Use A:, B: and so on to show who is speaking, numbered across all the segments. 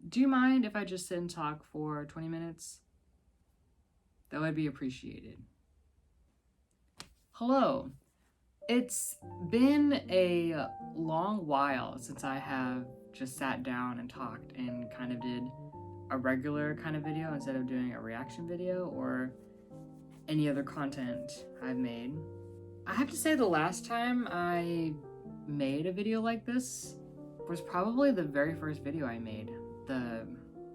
A: Do you mind if I just sit and talk for 20 minutes? That would be appreciated. Hello. It's been a long while since I have just sat down and talked and kind of did a regular kind of video instead of doing a reaction video or any other content I've made. I have to say the last time I made a video like this was probably the very first video I made, the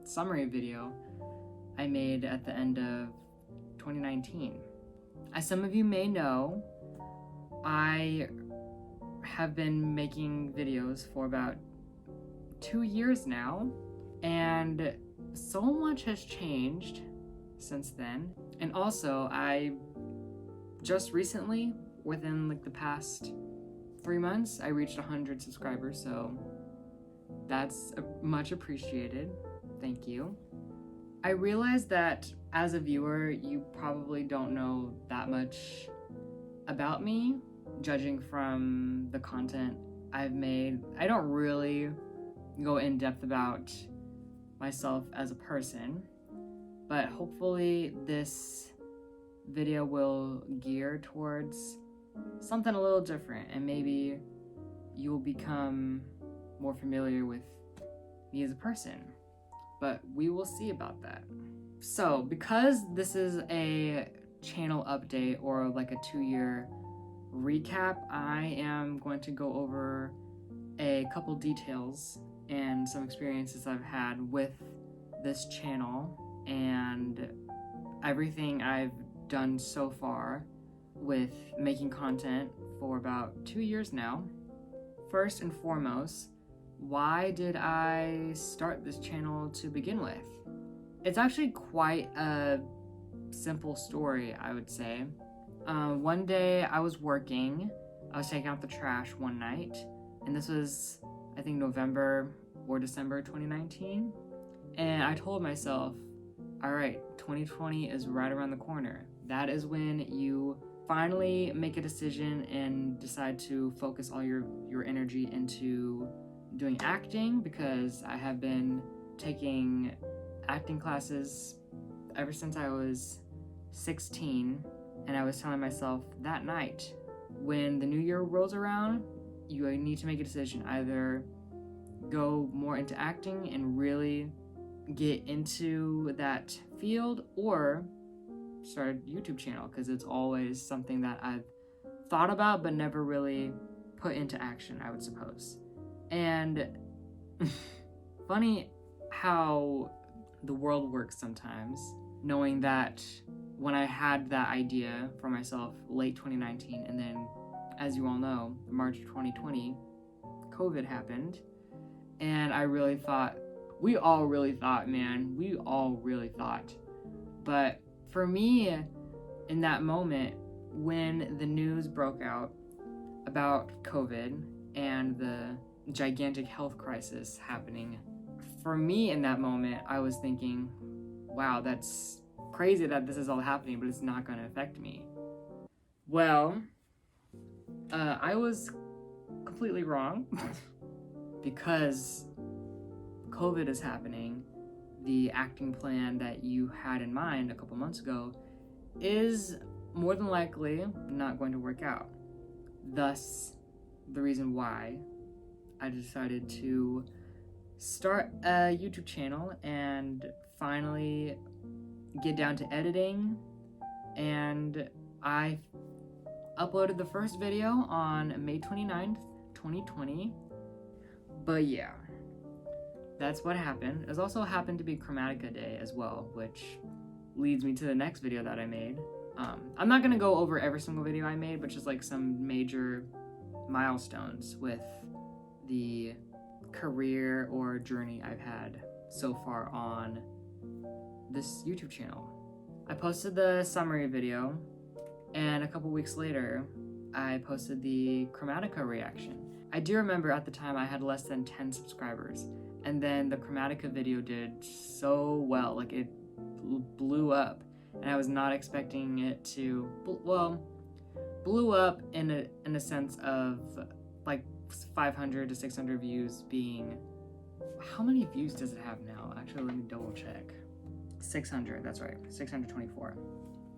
A: summary video I made at the end of 2019. As some of you may know, I have been making videos for about 2 years now, and so much has changed since then. And also, I just recently, within like the past 3 months, I reached 100 subscribers, so that's much appreciated. Thank you. I realized that as a viewer, you probably don't know that much about me, judging from the content I've made. I don't really go in depth about myself as a person, but hopefully this video will gear towards something a little different, and maybe you'll become more familiar with me as a person, but we will see about that. So because this is a channel update or like a 2-year recap, I am going to go over a couple details and some experiences I've had with this channel and everything I've done so far with making content for about 2 years now. First and foremost, why did I start this channel to begin with? It's actually quite a simple story, I would say. One day I was working, I was taking out the trash one night, and this was, I think, November or December 2019, and I told myself, all right, 2020 is right around the corner. That is when you finally make a decision and decide to focus all your energy into doing acting, because I have been taking acting classes ever since I was 16, and I was telling myself that night, when the new year rolls around, you need to make a decision. Either go more into acting and really get into that field, or start a YouTube channel, because it's always something that I've thought about but never really put into action, I would suppose. And funny how the world works sometimes, knowing that when I had that idea for myself late 2019, and then, as you all know, March 2020, COVID happened, and I really thought, we all really thought, but for me, in that moment, when the news broke out about COVID and the gigantic health crisis happening, for me in that moment, I was thinking, wow, that's crazy that this is all happening, but it's not going to affect me. Well, I was completely wrong because COVID is happening. The acting plan that you had in mind a couple months ago is more than likely not going to work out. Thus, the reason why I decided to start a YouTube channel and finally get down to editing, and I uploaded the first video on May 29th, 2020. But yeah, that's what happened. It also happened to be Chromatica Day as well, which leads me to the next video that I made. I'm not gonna go over every single video I made, but just like some major milestones with the career or journey I've had so far on this YouTube channel. I posted the summary video, and a couple weeks later, I posted the Chromatica reaction. I do remember at the time I had less than 10 subscribers, and then the Chromatica video did so well, like it blew up, and I was not expecting it to, well, blew up in a sense of like 500 to 600 views being how many views does it have now? Actually, let me double check. 600, that's right, 624.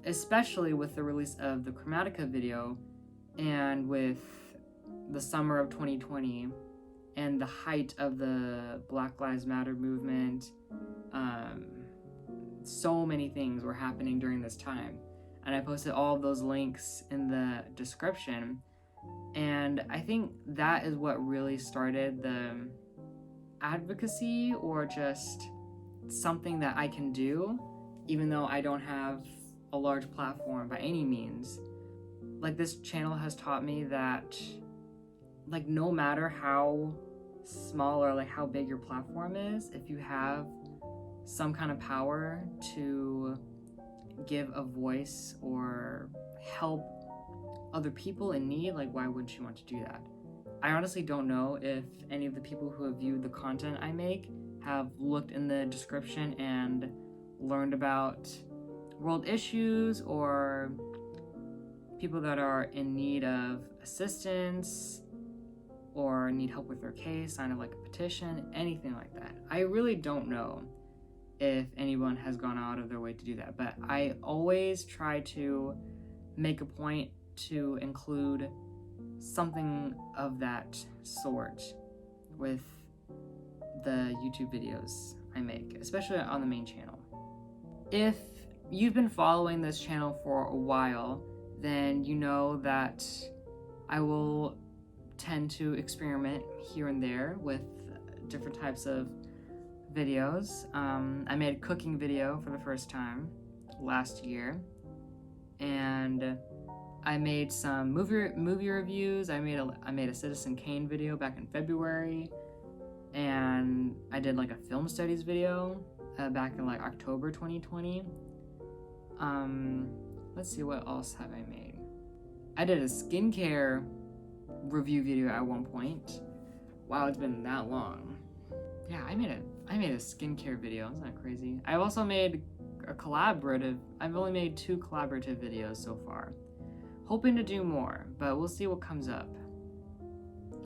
A: Especially with the release of the Chromatica video and with the summer of 2020 and the height of the Black Lives Matter movement, so many things were happening during this time. And I posted all of those links in the description. And I think that is what really started the advocacy, or just something that I can do, even though I don't have a large platform by any means. Like, this channel has taught me that, like, no matter how small or like how big your platform is, if you have some kind of power to give a voice or help other people in need, like, why wouldn't you want to do that? I honestly don't know if any of the people who have viewed the content I make have looked in the description and learned about world issues or people that are in need of assistance or need help with their case, sign of like a petition, anything like that. I really don't know if anyone has gone out of their way to do that, but I always try to make a point to include something of that sort with the YouTube videos I make, especially on the main channel. If you've been following this channel for a while, then you know that I will tend to experiment here and there with different types of videos. I made a cooking video for the first time last year, and I made some movie reviews. I made a Citizen Kane video back in February, and I did like a film studies video back in like October 2020. Let's see, what else have I made? I did a skincare review video at one point. Wow, it's been that long. Yeah, I made a skincare video. Isn't that crazy? I also made a collaborative. I've only made 2 collaborative videos so far. Hoping to do more, but we'll see what comes up.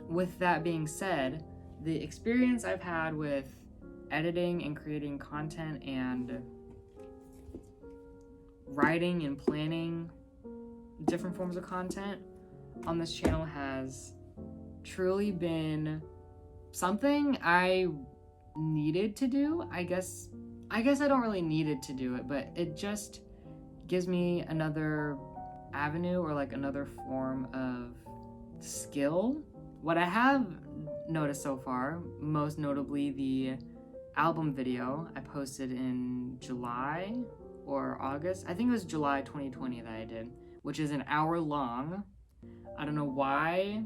A: With that being said, the experience I've had with editing and creating content and writing and planning different forms of content on this channel has truly been something I needed to do. I guess I don't really need it to do it, but it just gives me another avenue or like another form of skill. What I have noticed so far, most notably the album video I posted in July or August. I think it was July 2020 that I did, which is an hour long. I don't know why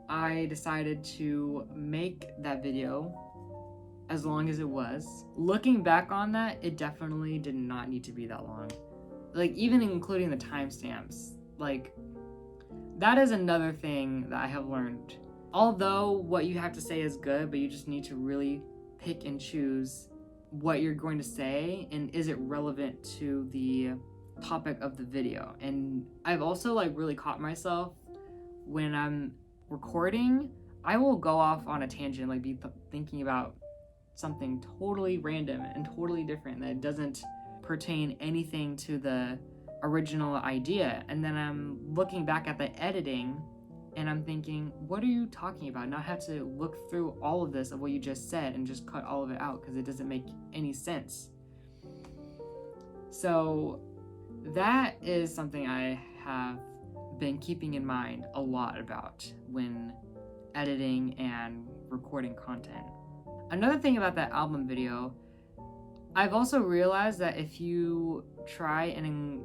A: I decided to make that video as long as it was. Looking back on that, it definitely did not need to be that long. Like, even including the timestamps, like, that is another thing that I have learned. Although what you have to say is good, but you just need to really pick and choose what you're going to say and is it relevant to the topic of the video. And I've also like really caught myself when I'm recording, I will go off on a tangent, like be thinking about something totally random and totally different that doesn't pertain anything to the original idea. And then I'm looking back at the editing and I'm thinking, what are you talking about? And I have to look through all of this of what you just said and just cut all of it out because it doesn't make any sense. So that is something I have been keeping in mind a lot about when editing and recording content. Another thing about that album video, I've also realized that if you try and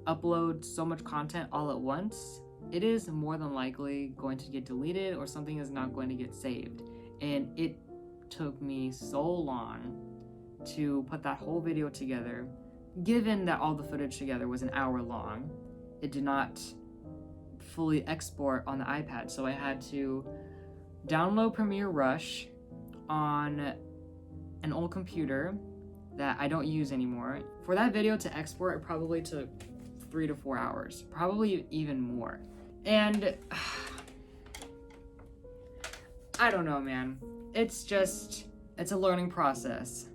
A: upload so much content all at once, it is more than likely going to get deleted or something is not going to get saved. And it took me so long to put that whole video together. Given that all the footage together was an hour long, it did not fully export on the iPad, so I had to download Premiere Rush on an old computer that I don't use anymore. For that video to export, it probably took 3 to 4 hours, probably even more. And I don't know, man. It's just it's a learning process,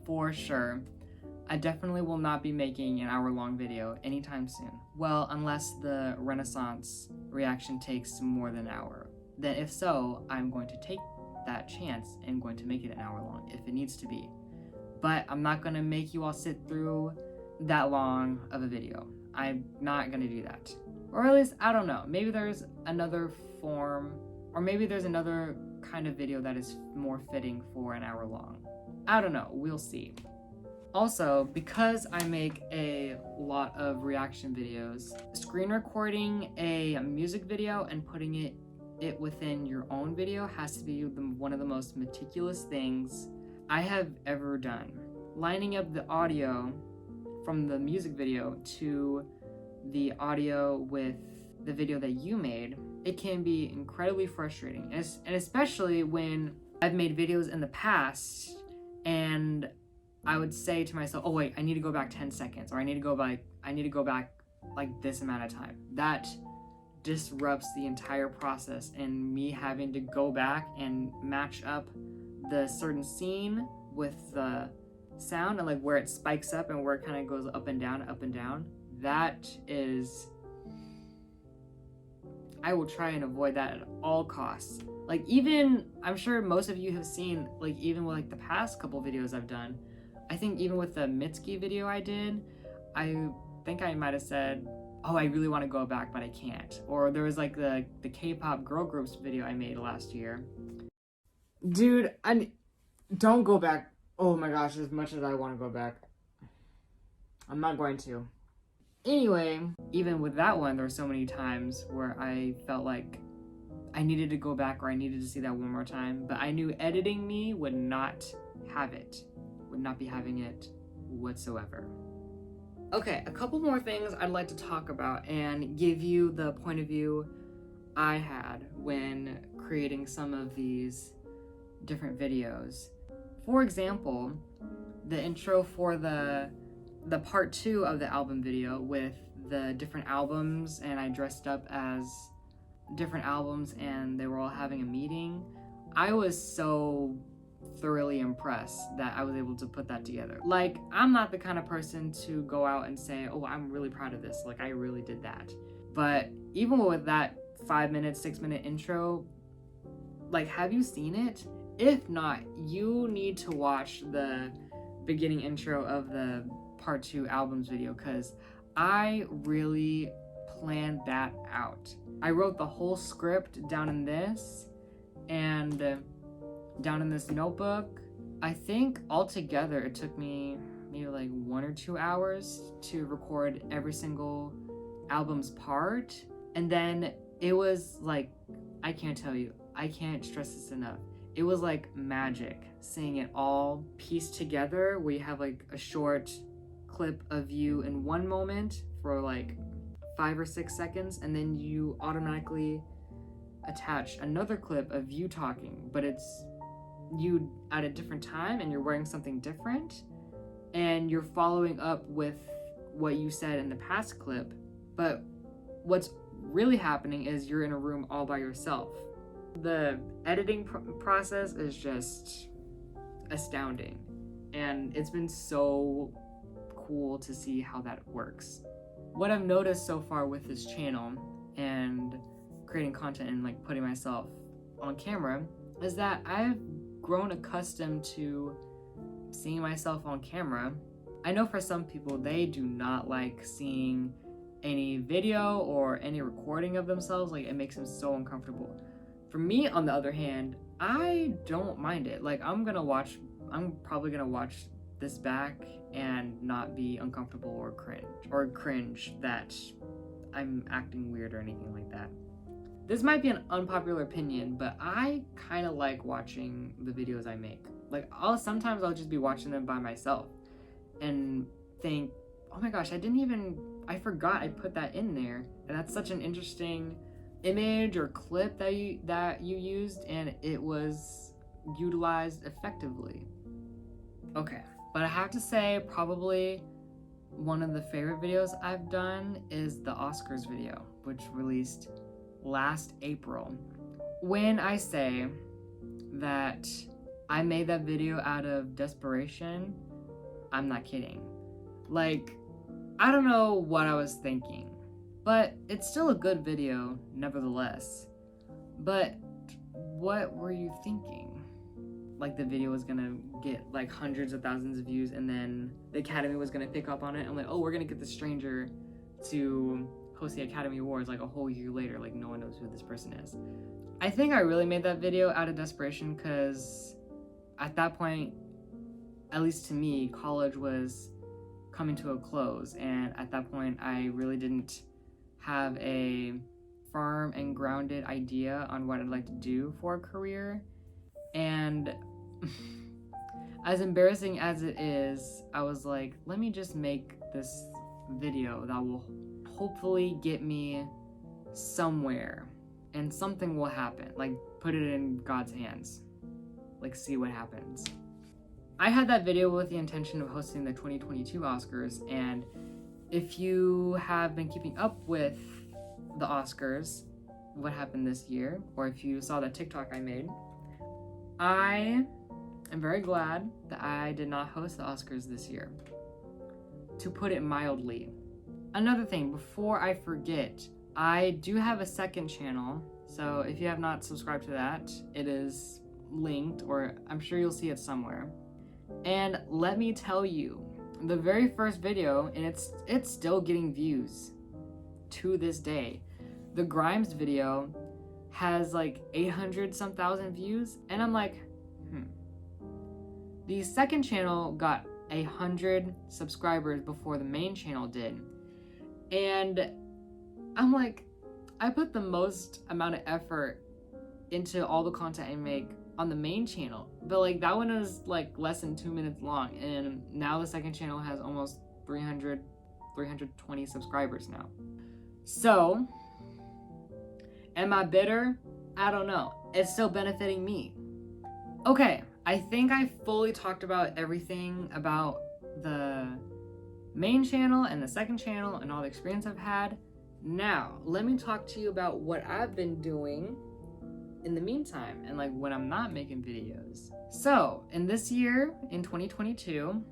A: for sure. I definitely will not be making an hour-long video anytime soon. Well, unless the Renaissance reaction takes more than an hour. Then if so, I'm going to take that chance and going to make it an hour long if it needs to be. But I'm not going to make you all sit through that long of a video. I'm not going to do that. Or at least, I don't know. Maybe there's another form, or maybe there's another kind of video that is more fitting for an hour long. I don't know. We'll see. Also, because I make a lot of reaction videos, screen recording a music video and putting it within your own video has to be one of the most meticulous things I have ever done. Lining up the audio from the music video to the audio with the video that you made, it can be incredibly frustrating, and especially when I've made videos in the past and I would say to myself, oh wait, I need to go back 10 seconds, or I need to go back like this amount of time. That disrupts the entire process, and me having to go back and match up the certain scene with the sound and like where it spikes up and where it kind of goes up and down. That is, I will try and avoid that at all costs. Like, even, I'm sure most of you have seen, like, even with like the past couple videos I've done, I think even with the Mitski video I did, I think I might have said, oh, I really want to go back, but I can't. Or there was like the K-pop girl groups video I made last year. Dude, don't go back. Oh my gosh, as much as I want to go back, I'm not going to. Anyway, even with that one, there were so many times where I felt like I needed to go back or I needed to see that one more time, but I knew editing me would not have it, would not be having it whatsoever. Okay, a couple more things I'd like to talk about and give you the point of view I had when creating some of these different videos. For example, the intro for the part 2 of the album video with the different albums, and I dressed up as different albums and they were all having a meeting. I was so thoroughly impressed that I was able to put that together. Like, I'm not the kind of person to go out and say, oh, I'm really proud of this, like I really did that. But even with that 5-minute, 6-minute intro, like, have you seen it? If not, you need to watch the beginning intro of the part 2 albums video, because I really planned that out. I wrote the whole script down in this and down in this notebook. I think altogether it took me maybe like 1 or 2 hours to record every single album's part. And then it was like, I can't tell you, I can't stress this enough. It was like magic seeing it all pieced together, where you have like a short clip of you in one moment for like 5 or 6 seconds, and then you automatically attach another clip of you talking, but it's you at a different time and you're wearing something different, and you're following up with what you said in the past clip. But what's really happening is you're in a room all by yourself. The editing process is just astounding, and it's been so cool to see how that works. What I've noticed so far with this channel and creating content and like putting myself on camera is that I've grown accustomed to seeing myself on camera. I know for some people, they do not like seeing any video or any recording of themselves. Like, it makes them so uncomfortable. For me, on the other hand, I don't mind it. Like, I'm probably gonna watch this back and not be uncomfortable or cringe that I'm acting weird or anything like that. This might be an unpopular opinion, but I kind of like watching the videos I make. Like, sometimes I'll just be watching them by myself and think, oh my gosh, I forgot I put that in there, and that's such an interesting image or clip that you used, and it was utilized effectively. Okay, but I have to say, probably one of the favorite videos I've done is the Oscars video, which released last April. When I say that I made that video out of desperation. I'm not kidding. Like, I don't know what I was thinking, but it's still a good video nevertheless. But what were you thinking? Like the video was gonna get like hundreds of thousands of views and then the Academy was gonna pick up on it. I'm like, oh, we're gonna get this stranger to host the Academy Awards like a whole year later. Like no one knows who this person is. I think I really made that video out of desperation because at that point, at least to me, college was coming to a close, and at that point I really didn't have a firm and grounded idea on what I'd like to do for a career. And as embarrassing as it is, I was like, let me just make this video that will hopefully get me somewhere and something will happen. Like, put it in God's hands. Like, see what happens. I had that video with the intention of hosting the 2022 Oscars, and if you have been keeping up with the Oscars, what happened this year, or if you saw that TikTok I made, I am very glad that I did not host the Oscars this year, to put it mildly. Another thing, before I forget, I do have a second channel, so if you have not subscribed to that, it is linked, or I'm sure you'll see it somewhere. And let me tell you, the very first video, and it's still getting views to this day. The Grimes video has like 800 some thousand views, and I'm like, The second channel got 100 subscribers before the main channel did. And I'm like, I put the most amount of effort into all the content I make on the main channel, but like that one is like less than 2 minutes long, and now the second channel has almost 320 subscribers now. So, am I bitter? I don't know. It's still benefiting me. Okay, I think I fully talked about everything about the main channel and the second channel and all the experience I've had. Now, let me talk to you about what I've been doing in the meantime and like when I'm not making videos. So, in this year, in 2022,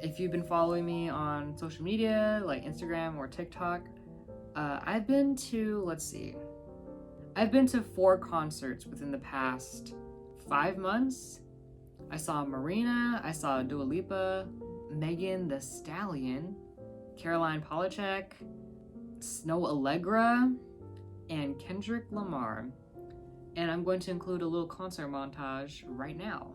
A: if you've been following me on social media like Instagram or TikTok, I've been to 4 concerts within the past 5 months. I saw Marina, I saw Dua Lipa, Megan Thee Stallion, Caroline Polachek, Snow Allegra, and Kendrick Lamar. And I'm going to include a little concert montage right now.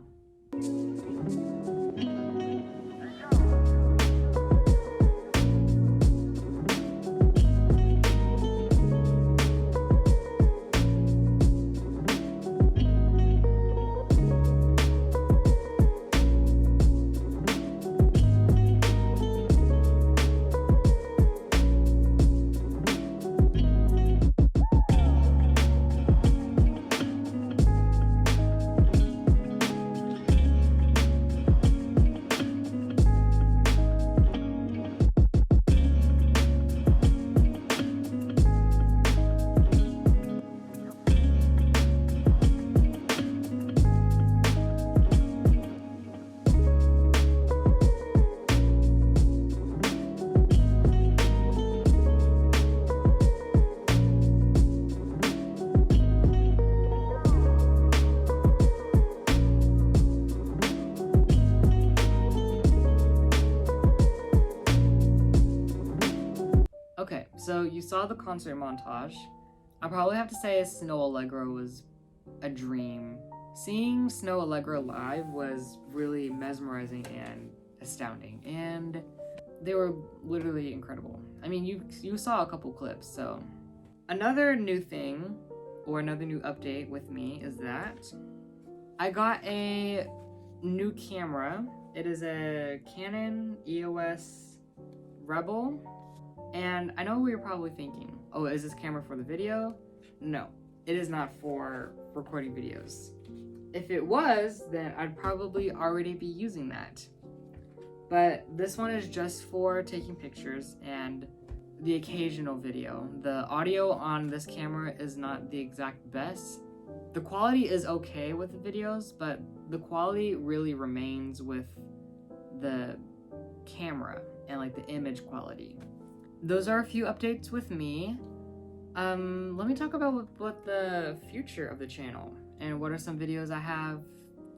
A: Okay, so you saw the concert montage. I probably have to say Snow Allegra was a dream. Seeing Snow Allegra live was really mesmerizing and astounding, and they were literally incredible. I mean, you saw a couple clips, so. Another new thing, or another new update with me is that I got a new camera. It is a Canon EOS Rebel. And I know what you're probably thinking, oh, is this camera for the video? No, it is not for recording videos. If it was, then I'd probably already be using that. But this one is just for taking pictures and the occasional video. The audio on this camera is not the exact best, The quality is okay with the videos, but the quality really remains with the camera and like the image quality. Those are a few updates with me. Let me talk about what the future of the channel and what are some videos I have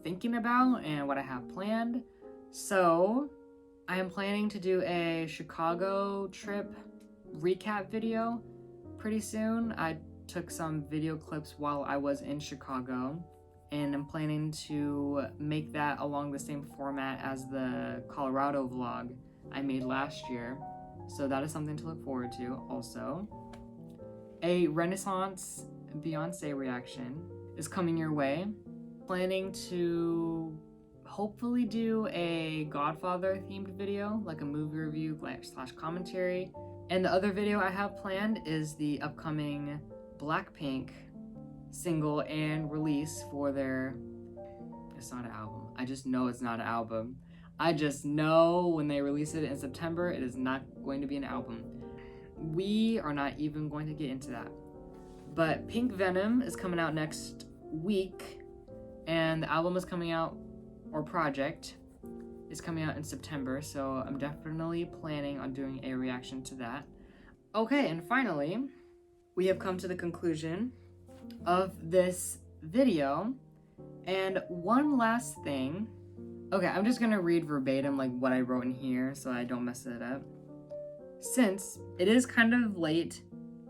A: thinking about and what I have planned. So I am planning to do a Chicago trip recap video pretty soon. I took some video clips while I was in Chicago, and I'm planning to make that along the same format as the Colorado vlog I made last year. So that is something to look forward to. Also, a Renaissance Beyonce reaction is coming your way. Planning to hopefully do a Godfather themed video, like a movie review / commentary. And the other video I have planned is the upcoming Blackpink single and release for their, it's not an album. I just know it's not an album. I just know when they release it in September, it is not going to be an album. We are not even going to get into that. But Pink Venom is coming out next week, and the album is coming out, or project is coming out in September, so I'm definitely planning on doing a reaction to that. Okay, and finally, we have come to the conclusion of this video. And one last thing. Okay, I'm just gonna read verbatim like what I wrote in here so I don't mess it up. Since it is kind of late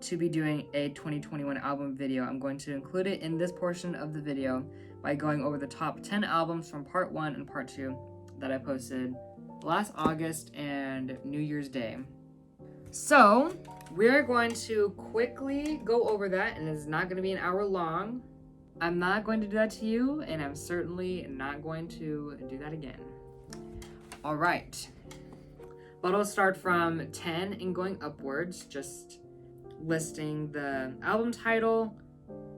A: to be doing a 2021 album video, I'm going to include it in this portion of the video by going over the top 10 albums from part 1 and part 2 that I posted last August and New Year's Day. So we're going to quickly go over that, and it's not going to be an hour long. I'm not going to do that to you, and I'm certainly not going to do that again. All right, but I'll start from 10 and going upwards, just listing the album title,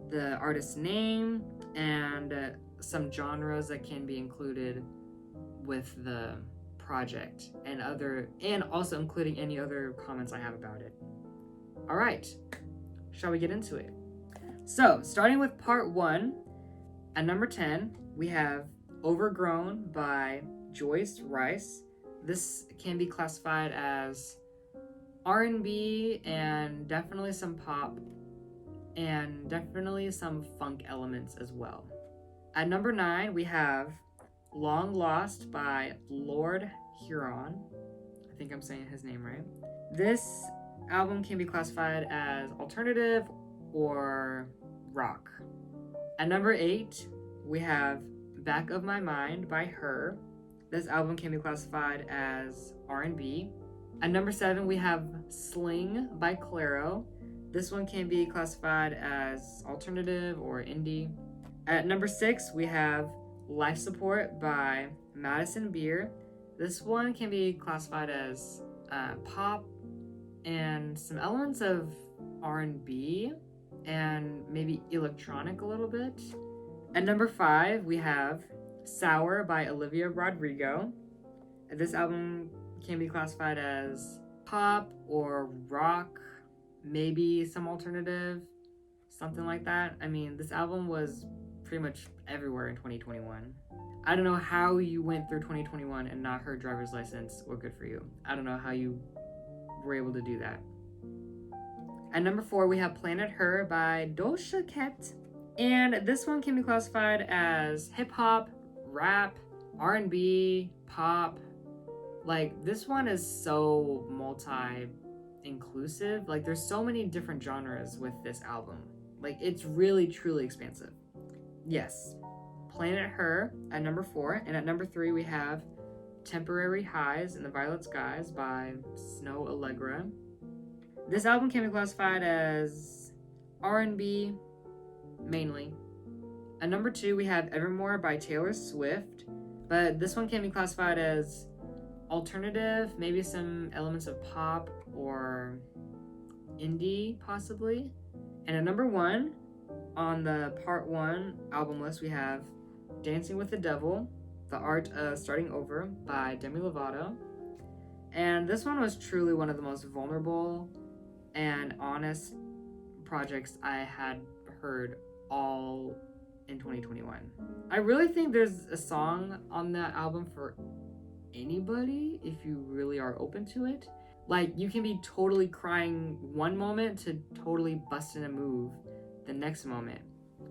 A: the artist's name, and some genres that can be included with the project, and also including any other comments I have about it. All right, shall we get into it? So, starting with part 1, at number 10, we have Overgrown by Joyce Rice. This can be classified as R&B and definitely some pop and definitely some funk elements as well. At number 9, we have Long Lost by Lord Huron. I think I'm saying his name right. This album can be classified as alternative or rock. At number 8, we have Back of My Mind by Her. This album can be classified as R&B. At number 7, we have Sling by Clairo. This one can be classified as alternative or indie. At number 6, we have Life Support by Madison Beer. This one can be classified as pop and some elements of R&B and maybe electronic a little bit. At number 5, we have Sour by Olivia Rodrigo. This album can be classified as pop or rock, maybe some alternative, something like that. I mean, this album was pretty much everywhere in 2021. I don't know how you went through 2021 and not heard Driver's License. Well, good for you. I don't know how you were able to do that. At number 4, we have Planet Her by Doja Cat. And this one can be classified as hip-hop, rap, R&B, pop. Like, this one is so multi-inclusive. Like, there's so many different genres with this album. Like, it's really, truly expansive. Yes, Planet Her at number 4. And at number 3, we have Temporary Highs in the Violet Skies by Snow Allegra. This album can be classified as R&B, mainly. At number 2, we have Evermore by Taylor Swift, but this one can be classified as alternative, maybe some elements of pop or indie, possibly. And at number 1, on the part 1 album list, we have Dancing with the Devil, The Art of Starting Over by Demi Lovato. And this one was truly one of the most vulnerable and honest projects I had heard all in 2021. I really think there's a song on that album for anybody if you really are open to it. Like, you can be totally crying one moment to totally busting a move the next moment.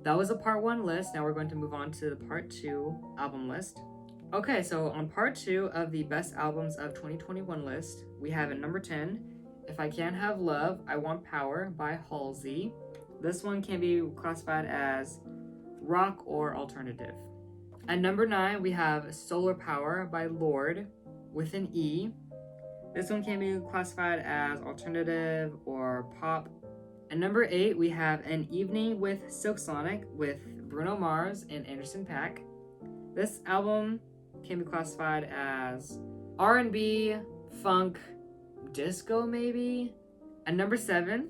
A: That was a part 1 list. Now we're going to move on to the part 2 album list. Okay, so on part 2 of the best albums of 2021 list, we have at number 10, If I Can't Have Love, I Want Power by Halsey. This one can be classified as rock or alternative. At number 9, we have Solar Power by Lorde with an E. This one can be classified as alternative or pop. At number 8, we have An Evening with Silk Sonic with Bruno Mars and Anderson .Paak. This album can be classified as R&B, funk, disco maybe. At number 7,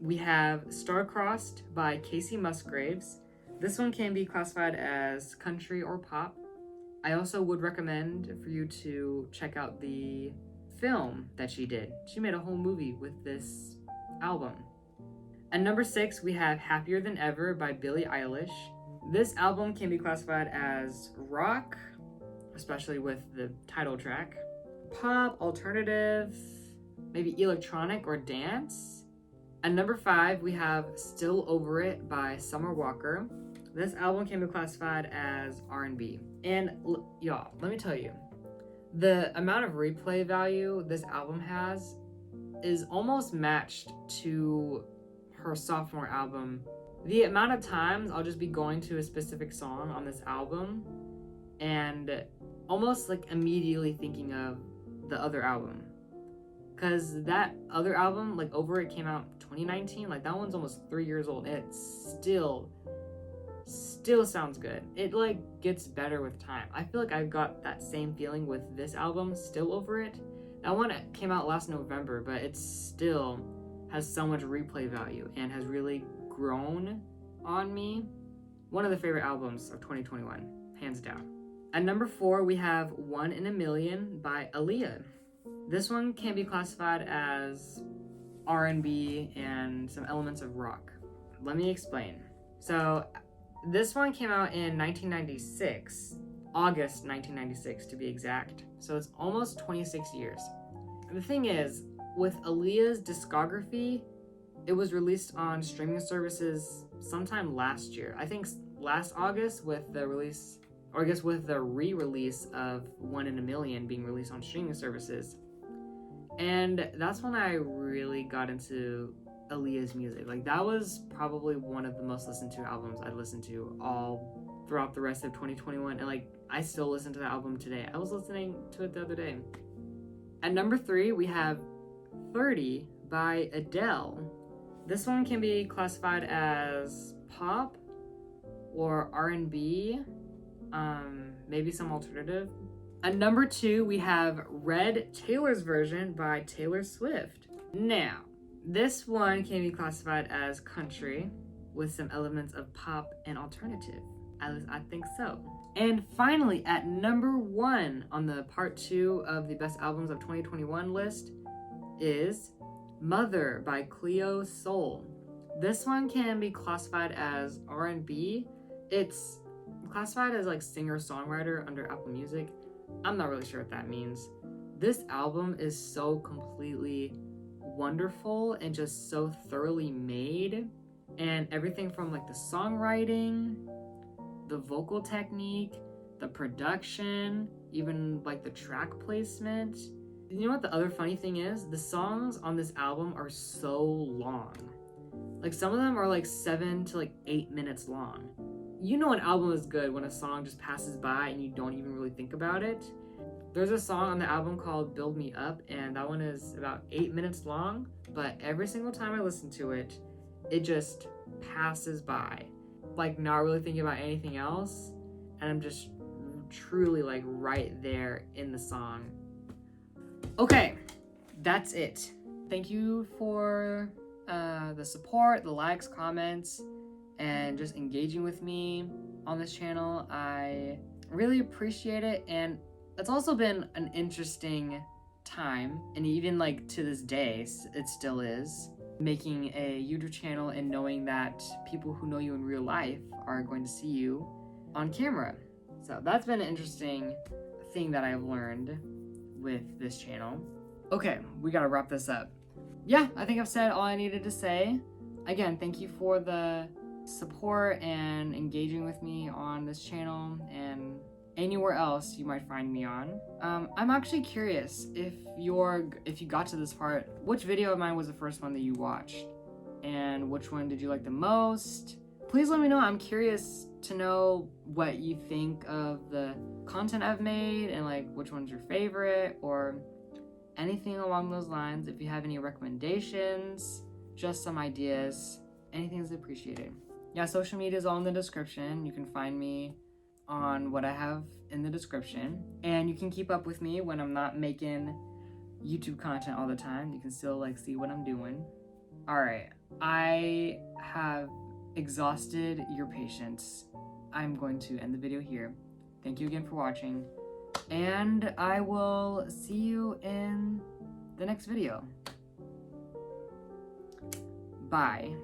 A: we have Star-Crossed by Casey Musgraves. This one can be classified as country or pop. I also would recommend for you to check out the film that she did. She made a whole movie with this album. At number 6, we have Happier Than Ever by Billie Eilish. This album can be classified as rock, especially with the title track, pop, alternative, maybe electronic or dance. At number 5, we have Still Over It by Summer Walker. This album can be classified as R&B. And y'all, let me tell you, the amount of replay value this album has is almost matched to her sophomore album. The amount of times I'll just be going to a specific song on this album and almost like immediately thinking of the other album. Cause that other album, like Over It, came out 2019. Like that one's almost 3 years old and it still sounds good. It like gets better with time. I feel like I've got that same feeling with this album, Still Over It. That one came out last November, but it still has so much replay value and has really grown on me. One of the favorite albums of 2021, hands down. At number 4, we have One in a Million by Aaliyah. This one can be classified as R&B and some elements of rock. Let me explain. So this one came out in 1996, August 1996 to be exact. So it's almost 26 years. And the thing is, with Aaliyah's discography, it was released on streaming services sometime last year. I think last August with the release, or I guess with the re-release of One in a Million being released on streaming services. And that's when I really got into Aaliyah's music. Like that was probably one of the most listened to albums I listened to all throughout the rest of 2021. And like I still listen to the album today. I was listening to it the other day. At number 3, we have 30 by Adele. This one can be classified as pop or R&B, maybe some alternative. At number 2, we have Red, Taylor's Version by Taylor Swift. Now, this one can be classified as country with some elements of pop and alternative. At least I think so. And finally, at number 1 on the part 2 of the best albums of 2021 list is Mother by Cleo Sol. This one can be classified as R&B. It's classified as like singer-songwriter under Apple Music. I'm not really sure what that means. This album is so completely wonderful and just so thoroughly made. And everything from like the songwriting, the vocal technique, the production, even like the track placement. You know what the other funny thing is? The songs on this album are so long. Like some of them are like 7 to like 8 minutes long. You know an album is good when a song just passes by and you don't even really think about it. There's a song on the album called Build Me Up, and that one is about 8 minutes long, but every single time I listen to it, it just passes by. Like not really thinking about anything else, and I'm just truly like right there in the song. Okay, that's it. Thank you for the support, the likes, comments, and just engaging with me on this channel. I really appreciate it, and it's also been an interesting time, and even like to this day, it still is. making a YouTube channel and knowing that people who know you in real life are going to see you on camera. So that's been an interesting thing that I've learned with this channel. Okay, we gotta wrap this up. Yeah, I think I've said all I needed to say. Again, thank you for the support and engaging with me on this channel and anywhere else you might find me on. I'm actually curious if you got to this part, which video of mine was the first one that you watched? And which one did you like the most? Please let me know. I'm curious to know what you think of the content I've made and like which one's your favorite or anything along those lines. If you have any recommendations, just some ideas, anything is appreciated. Yeah, social media is all in the description. You can find me on what I have in the description, and you can keep up with me when I'm not making YouTube content all the time. You can still like see what I'm doing. All right, I have exhausted your patience. I'm going to end the video here. Thank you again for watching, and I will see you in the next video. Bye.